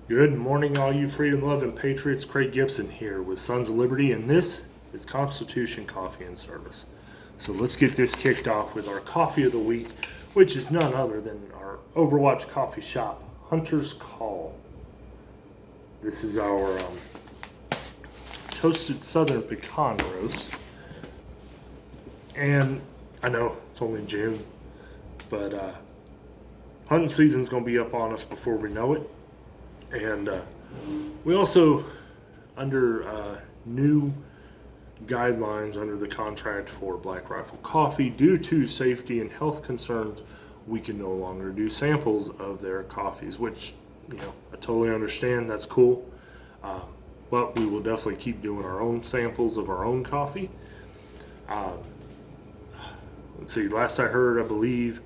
Good morning, all you freedom-loving patriots. Craig Gibson here with Sons of Liberty, and this is Constitution Coffee and Service. So let's get this kicked off with our coffee of the week, which is none other than our Overwatch coffee shop, Hunter's Call. This is our toasted Southern pecan roast, and I know it's only June, but hunting season's going to be up on us before we know it. And we also, under new guidelines under the contract for Black Rifle Coffee, due to safety and health concerns, we can no longer do samples of their coffees, which, I totally understand. That's cool. But we will definitely keep doing our own samples of our own coffee. Let's see, last I heard, I believe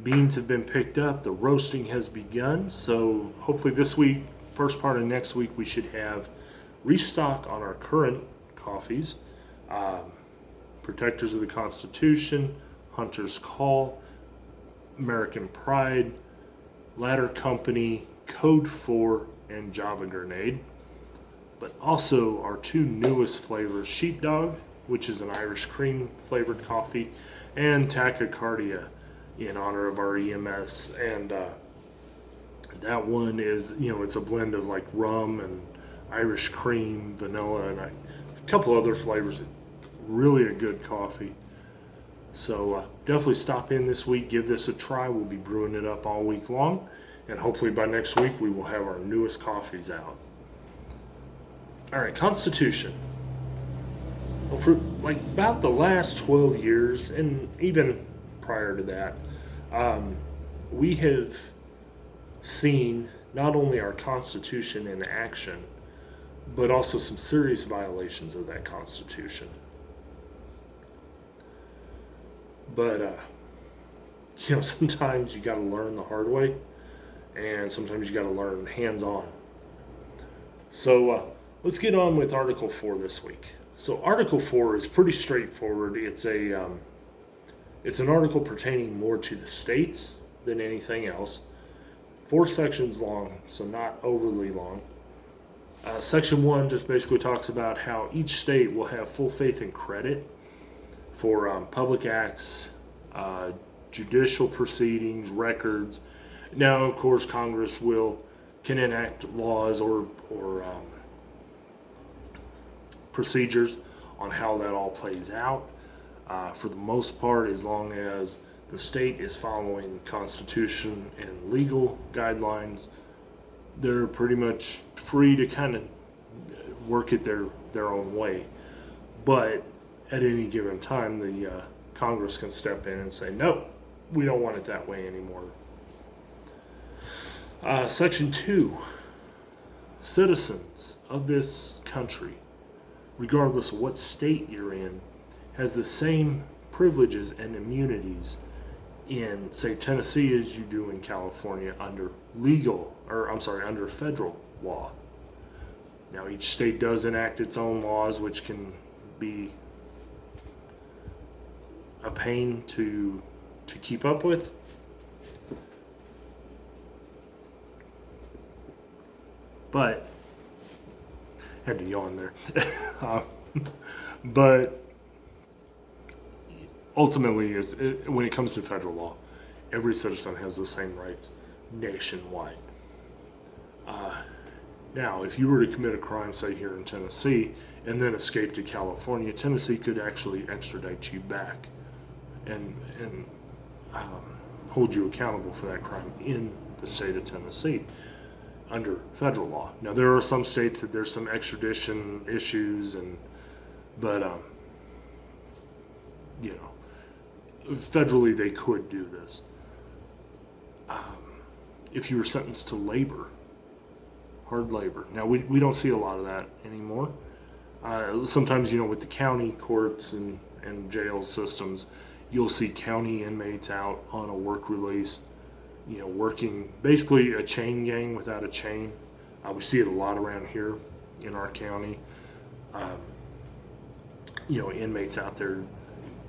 beans have been picked up. The roasting has begun. So hopefully this week, first part of next week, we should have restock on our current coffees. Protectors of the Constitution, Hunter's Call, American Pride, Ladder Company, Code 4, and Java Grenade. But also our two newest flavors, Sheepdog, which is an Irish cream flavored coffee, and Tachycardia, in honor of our EMS. And that one is, it's a blend of like rum and Irish cream, vanilla, and a couple other flavors. Really a good coffee. So definitely stop in this week, give this a try. We'll be brewing it up all week long, and hopefully by next week we will have our newest coffees out. All right, Constitution. Well, for like about the last 12 years, and even prior to that, we have seen not only our Constitution in action, but also some serious violations of that Constitution. But, sometimes you got to learn the hard way, and sometimes you got to learn hands-on. So let's get on with Article 4 this week. So Article 4 is pretty straightforward. It's an article pertaining more to the states than anything else. 4 sections long, so not overly long. Section 1 just basically talks about how each state will have full faith and credit for public acts, judicial proceedings, records. Now, of course, Congress can enact laws or procedures on how that all plays out. For the most part, as long as the state is following the Constitution and legal guidelines, they're pretty much free to kind of work it their own way. But at any given time, the Congress can step in and say, no, we don't want it that way anymore. Section 2, citizens of this country, regardless of what state you're in, has the same privileges and immunities in, say, Tennessee as you do in California under under federal law. Now, each state does enact its own laws, which can be a pain to keep up with. But had to yawn there. But ultimately, when it comes to federal law, every citizen has the same rights nationwide. Now, if you were to commit a crime, say here in Tennessee, and then escape to California, Tennessee could actually extradite you back and hold you accountable for that crime in the state of Tennessee under federal law. Now, there are some states that there's some extradition issues, but federally they could do this. If you were sentenced to hard labor. Now, we don't see a lot of that anymore. Sometimes, with the county courts and jail systems, you'll see county inmates out on a work release, working basically a chain gang without a chain. We see it a lot around here in our county. Inmates out there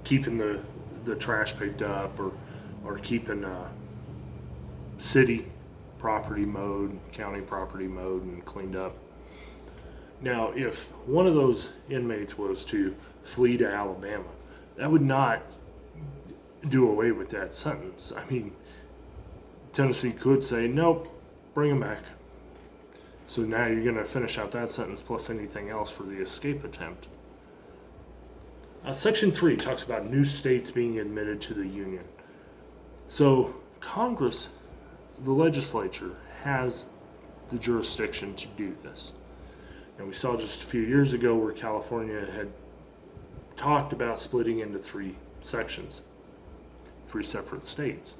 keeping the trash picked up or keeping city property mowed, county property mowed and cleaned up. Now, if one of those inmates was to flee to Alabama, that would not do away with that sentence. I mean, Tennessee could say, nope, bring him back. So now you're going to finish out that sentence plus anything else for the escape attempt. Section 3 talks about new states being admitted to the Union. So Congress, the legislature, has the jurisdiction to do this. And we saw just a few years ago where California had talked about splitting into 3 sections, 3 separate states.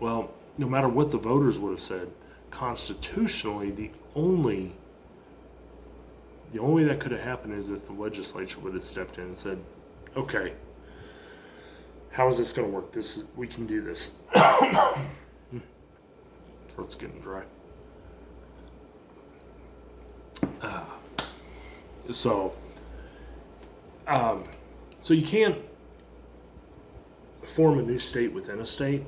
Well, no matter what the voters would have said, constitutionally, the only way that could have happened is if the legislature would have stepped in and said, okay, how is this going to work? We can do this. Throat's getting dry. So you can't form a new state within a state.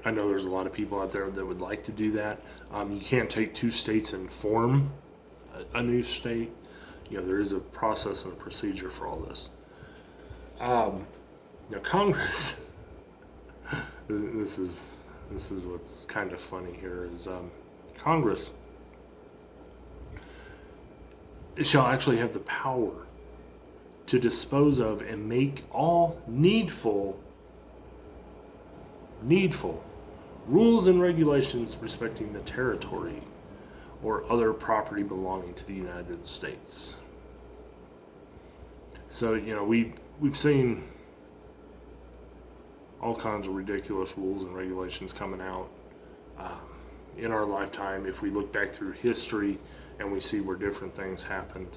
I know there's a lot of people out there that would like to do that. You can't take 2 states and form a new state. There is a process and a procedure for all this. Congress. This is what's kind of funny here is Congress shall actually have the power to dispose of and make all needful rules and regulations respecting the territory or other property belonging to the United States. So, we've seen all kinds of ridiculous rules and regulations coming out in our lifetime if we look back through history and we see where different things happened.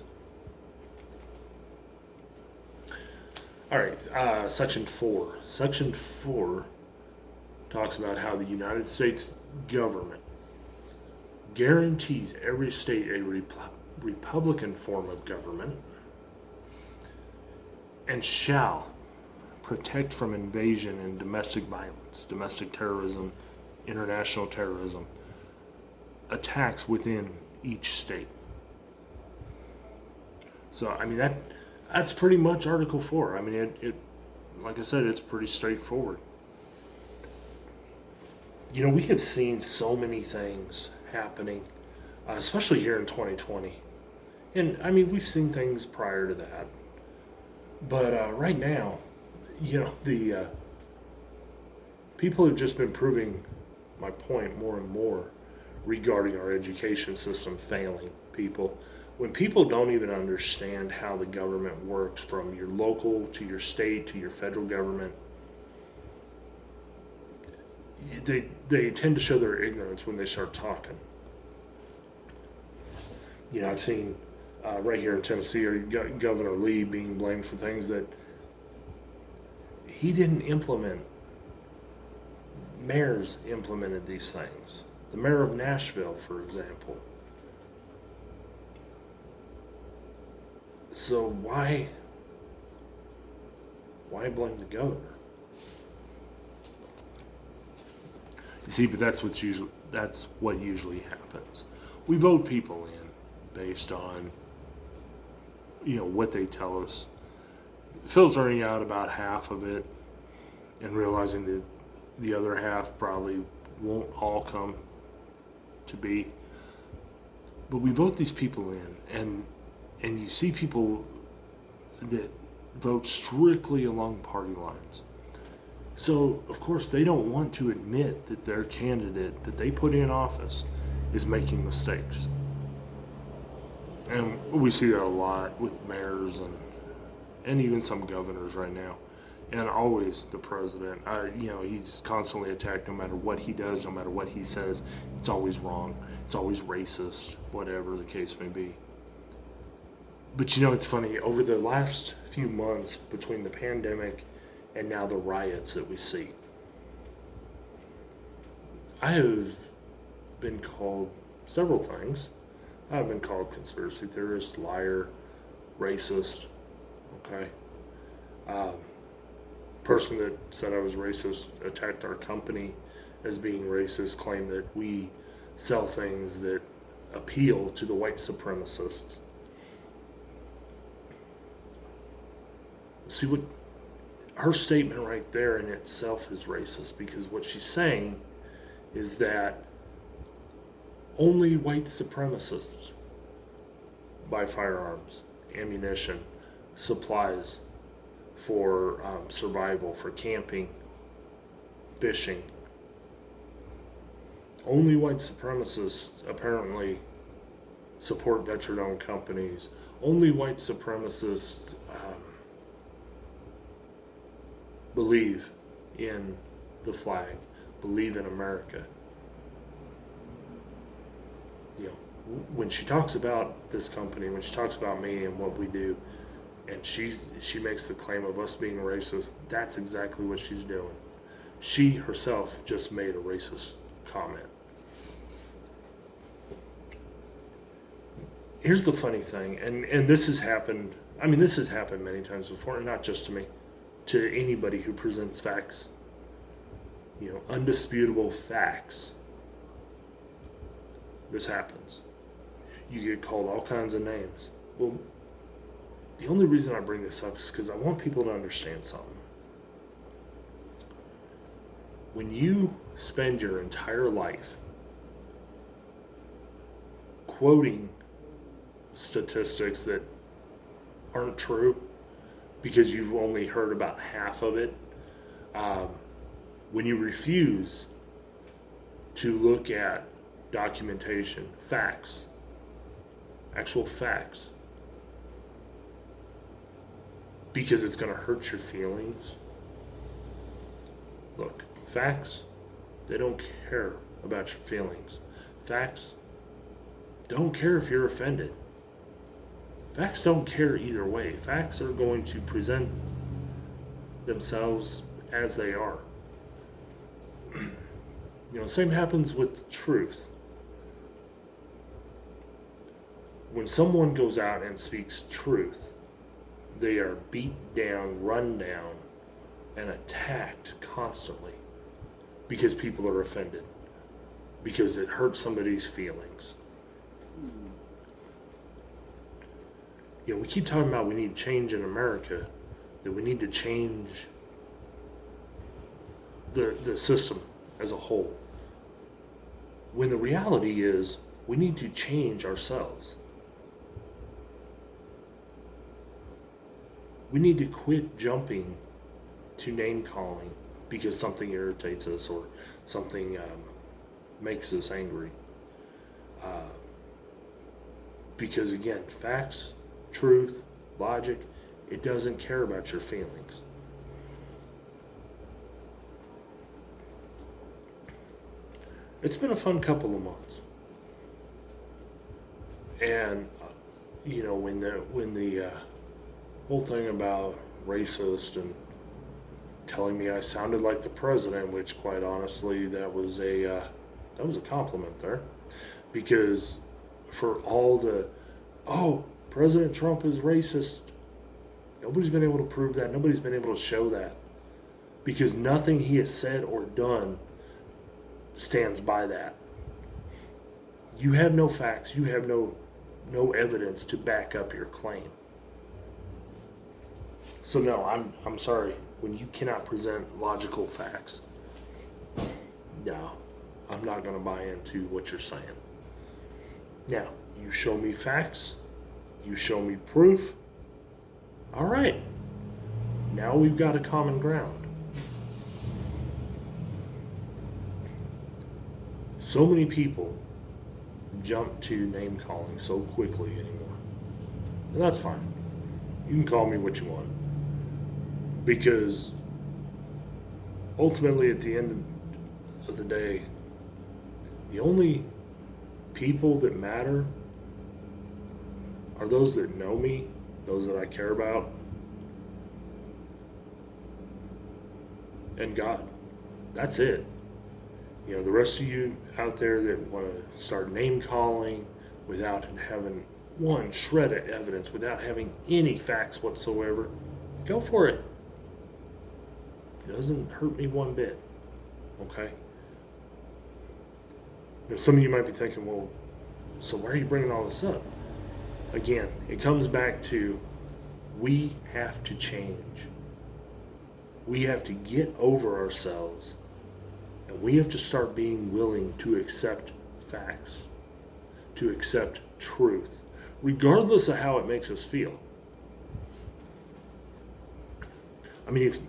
All right, Section 4. Section 4 talks about how the United States government guarantees every state a republican form of government and shall protect from invasion and domestic violence, domestic terrorism, international terrorism, attacks within each state. So, that's pretty much Article 4. It like I said, it's pretty straightforward. We have seen so many things happening, especially here in 2020. And, we've seen things prior to that. But right now, the people have just been proving my point more and more regarding our education system failing people. When people don't even understand how the government works, from your local to your state to your federal government, they tend to show their ignorance when they start talking. I've seen right here in Tennessee, Governor Lee being blamed for things that he didn't implement. Mayors implemented these things. The mayor of Nashville, for example. So why blame the governor? You see, but that's what usually happens. We vote people in based on what they tell us, filtering out about half of it and realizing that the other half probably won't all come to be. But we vote these people in, and you see people that vote strictly along party lines. So, of course, they don't want to admit that their candidate that they put in office is making mistakes. And we see that a lot with mayors and even some governors right now. And always the president. He's constantly attacked no matter what he does, no matter what he says. It's always wrong. It's always racist, whatever the case may be. But it's funny, over the last few months between the pandemic and now the riots that we see, I have been called several things. I've been called conspiracy theorist, liar, racist, okay? person that said I was racist attacked our company as being racist, claimed that we sell things that appeal to the white supremacists. See, what her statement right there in itself is racist, because what she's saying is that only white supremacists buy firearms, ammunition, supplies for survival, for camping, fishing. Only white supremacists apparently support veteran-owned companies. Only white supremacists believe in the flag, believe in America. You know, when she talks about this company, when she talks about me and what we do, and she makes the claim of us being racist, that's exactly what she's doing. She herself just made a racist comment. Here's the funny thing, and this has happened, this has happened many times before, and not just to me, to anybody who presents facts, undisputable facts. This happens. You get called all kinds of names. Well, the only reason I bring this up is because I want people to understand something. When you spend your entire life quoting statistics that aren't true because you've only heard about half of it, when you refuse to look at documentation, facts, actual facts, because it's going to hurt your feelings. Look, facts, they don't care about your feelings. Facts don't care if you're offended. Facts don't care either way. Facts are going to present themselves as they are. Same happens with truth. When someone goes out and speaks truth, they are beat down, run down, and attacked constantly because people are offended, because it hurts somebody's feelings. We keep talking about we need change in America, that we need to change the system as a whole. When the reality is, we need to change ourselves. We need to quit jumping to name calling because something irritates us or something makes us angry. Because again, facts, truth, logic, it doesn't care about your feelings. It's been a fun couple of months. And, when the whole thing about racist and telling me I sounded like the president, which quite honestly, that was a compliment there. Because for all the, President Trump is racist, nobody's been able to prove that. Nobody's been able to show that. Because nothing he has said or done stands by that. You have no facts. You have no evidence to back up your claim. So no, I'm sorry. When you cannot present logical facts, no, I'm not going to buy into what you're saying. Now, you show me facts. You show me proof. All right. Now we've got a common ground. So many people jump to name calling so quickly anymore. And that's fine. You can call me what you want. Because ultimately at the end of the day, the only people that matter are those that know me, those that I care about, and God. That's it. The rest of you out there that want to start name calling without having one shred of evidence, without having any facts whatsoever, go for it. doesn't hurt me one bit. Okay? Now, some of you might be thinking, well, so why are you bringing all this up? Again, it comes back to we have to change. We have to get over ourselves, and we have to start being willing to accept facts, to accept truth, regardless of how it makes us feel. I mean, let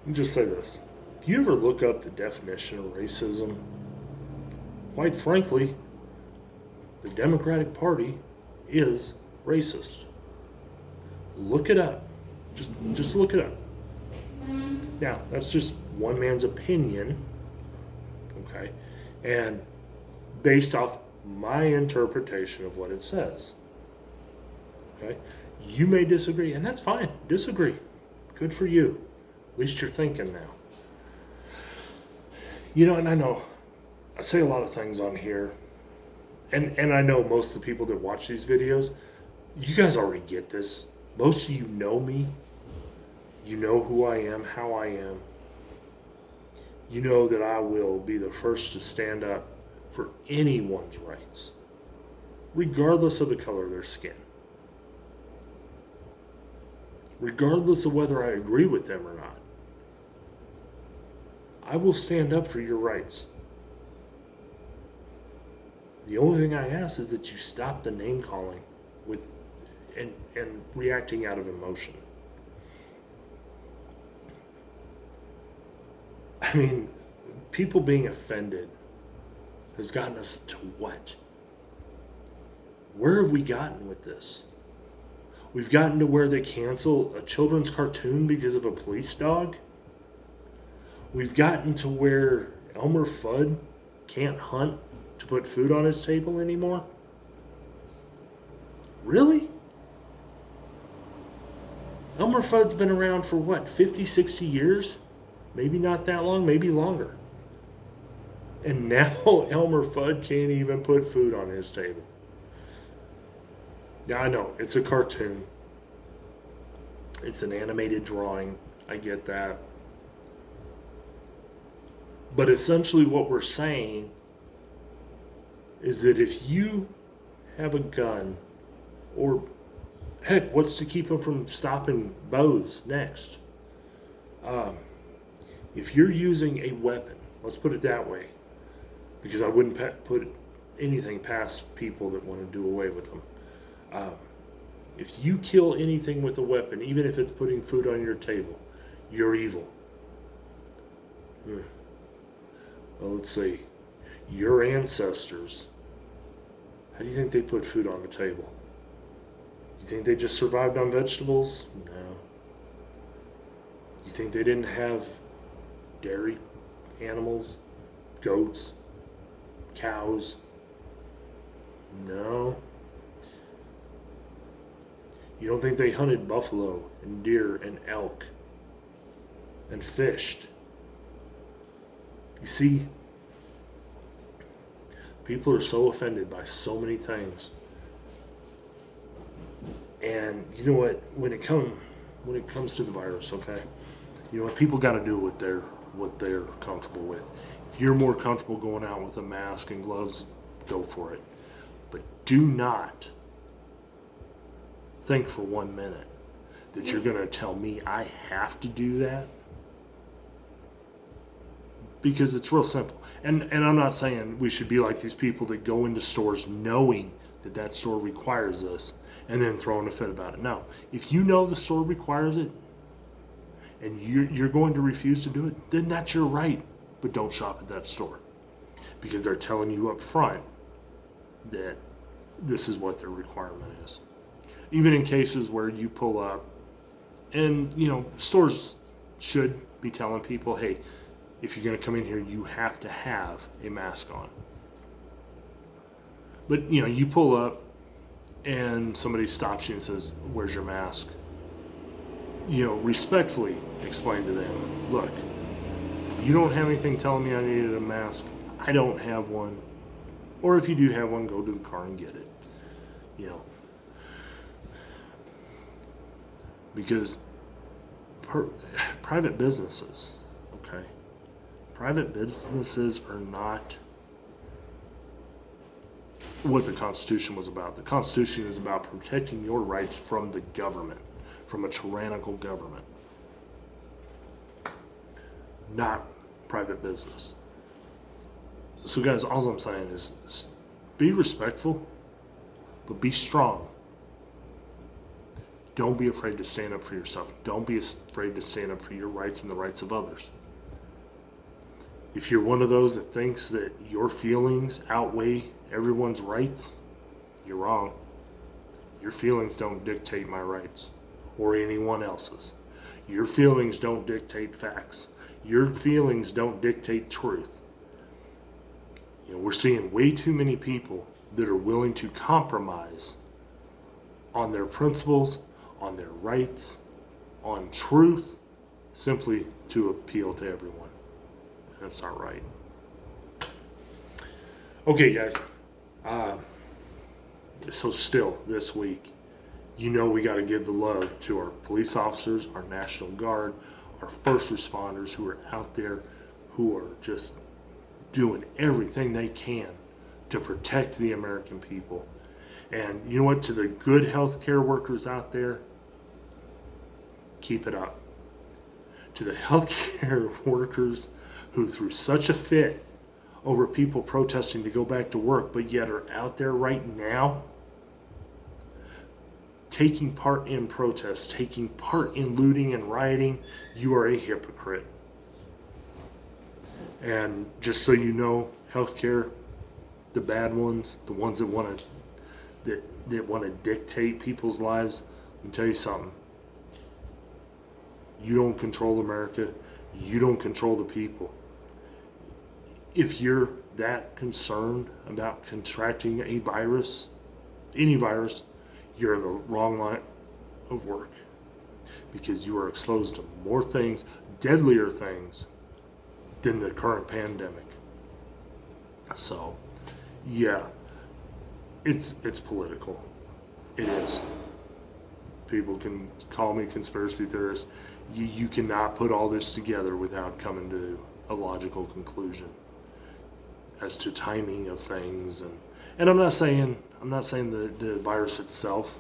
me just say this. If you ever look up the definition of racism, quite frankly, the Democratic Party is racist. Look it up. Just look it up. Now, that's just one man's opinion, okay? And based off my interpretation of what it says. Okay? You may disagree, and that's fine. Disagree. Good for you. At least you're thinking now. You know, and I know I say a lot of things on here, and I know most of the people that watch these videos, you guys already get this. Most of you know me. You know who I am, how I am. You know that I will be the first to stand up for anyone's rights, regardless of the color of their skin. Regardless of whether I agree with them or not. I will stand up for your rights. The only thing I ask is that you stop the name calling and reacting out of emotion. I mean, people being offended has gotten us to what? Where have we gotten with this? We've gotten to where they cancel a children's cartoon because of a police dog. We've gotten to where Elmer Fudd can't hunt to put food on his table anymore. Really? Elmer Fudd's been around for what, 50, 60 years? Maybe not that long, maybe longer. And now Elmer Fudd can't even put food on his table. Yeah, I know, it's a cartoon. It's an animated drawing. I get that. But essentially what we're saying is that if you have a gun, or heck, what's to keep them from stopping Bose next? If you're using a weapon, let's put it that way, because I wouldn't put anything past people that want to do away with them. If you kill anything with a weapon, even if it's putting food on your table, you're evil. Well, let's see. Your ancestors, how do you think they put food on the table? You think they just survived on vegetables? No. You think they didn't have dairy animals, goats, cows? No. You don't think they hunted buffalo and deer and elk and fished? You see, people are so offended by so many things. And you know what? When it comes to the virus, okay, you know what? People got to do what they're comfortable with. If you're more comfortable going out with a mask and gloves, go for it. But do not think for 1 minute that you're going to tell me I have to do that. Because it's real simple. And I'm not saying we should be like these people that go into stores knowing that that store requires this and then throwing a fit about it. No. If you know the store requires it and you're going to refuse to do it, then that's your right. But don't shop at that store. Because they're telling you up front that this is what their requirement is. Even in cases where you pull up, and you know, stores should be telling people, hey, if you're going to come in here, you have to have a mask on. But, you know, you pull up and somebody stops you and says, where's your mask? You know, respectfully explain to them, look, you don't have anything telling me I needed a mask. I don't have one. Or if you do have one, go to the car and get it. You know. Because per, private businesses, okay? Private businesses are not what the Constitution was about. The Constitution is about protecting your rights from the government, from a tyrannical government, not private business. So guys, all I'm saying is be respectful, but be strong. Don't be afraid to stand up for yourself. Don't be afraid to stand up for your rights and the rights of others. If you're one of those that thinks that your feelings outweigh everyone's rights, you're wrong. Your feelings don't dictate my rights or anyone else's. Your feelings don't dictate facts. Your feelings don't dictate truth. We're seeing way too many people that are willing to compromise on their principles, on their rights, on truth, simply to appeal to everyone. That's not right. Okay, guys. So still this week, we got to give the love to our police officers, our National Guard, our first responders who are out there, who are just doing everything they can to protect the American people. And you know what? To the good healthcare workers out there, keep it up. To the healthcare workers who threw such a fit over people protesting to go back to work, but yet are out there right now taking part in protests, taking part in looting and rioting, you are a hypocrite. And just so you know, healthcare, the bad ones, the ones that want to dictate people's lives, let me tell you something. You don't control America. You don't control the people. If you're that concerned about contracting a virus, any virus, you're in the wrong line of work, because you are exposed to more things, deadlier things, than the current pandemic. So, yeah, it's political. It is. People can call me conspiracy theorist. You cannot put all this together without coming to a logical conclusion as to timing of things. And I'm not saying the virus itself.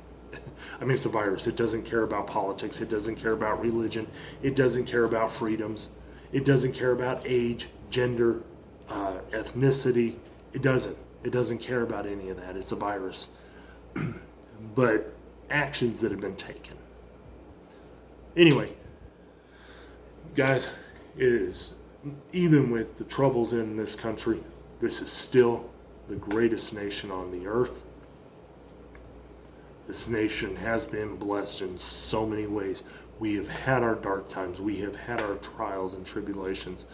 I mean, it's a virus. It doesn't care about politics. It doesn't care about religion. It doesn't care about freedoms. It doesn't care about age, gender, ethnicity. It doesn't care about any of that. It's a virus. But actions that have been taken. Anyway, guys, even with the troubles in this country, this is still the greatest nation on the earth. This nation has been blessed in so many ways. We have had our dark times. We have had our trials and tribulations.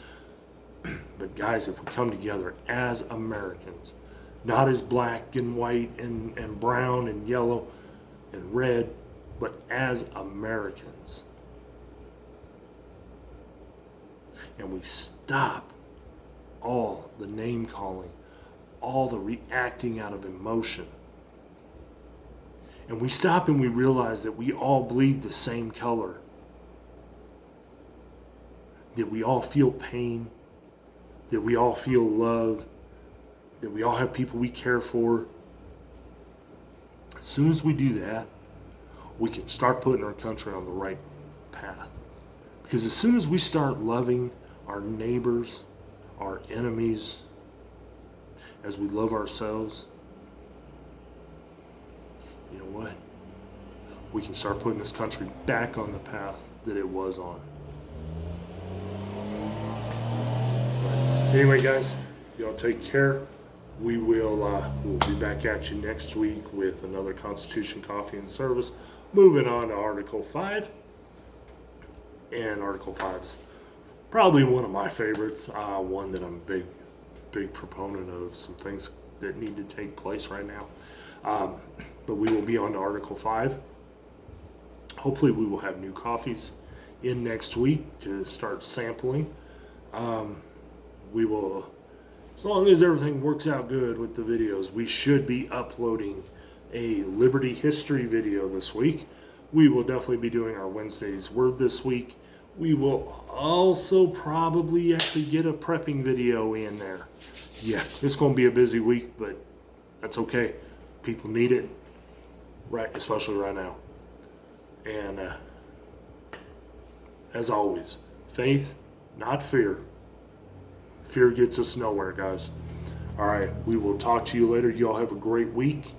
But guys, if we come together as Americans, not as black and white and brown and yellow and red, but as Americans, and we stop all the name calling, all the reacting out of emotion, and we stop and we realize that we all bleed the same color, that we all feel pain, that we all feel love, that we all have people we care for. As soon as we do that, we can start putting our country on the right path. Because as soon as we start loving our neighbors, our enemies, as we love ourselves, you know what? We can start putting this country back on the path that it was on. But anyway, guys, y'all take care. We'll be back at you next week with another Constitution Coffee and Service. Moving on to Article 5. And Article 5's probably one of my favorites. One that I'm a big proponent of some things that need to take place right now. But we will be on to Article 5. Hopefully we will have new coffees in next week to start sampling. We will, as long as everything works out good with the videos, we should be uploading a Liberty History video this week. we will definitely be doing our Wednesday's Word this week. We will also probably actually get a prepping video in there. Yeah, it's going to be a busy week, but that's okay. People need it, right? Especially right now. And as always, faith, not fear. Fear gets us nowhere, guys. All right, we will talk to you later. You all have a great week.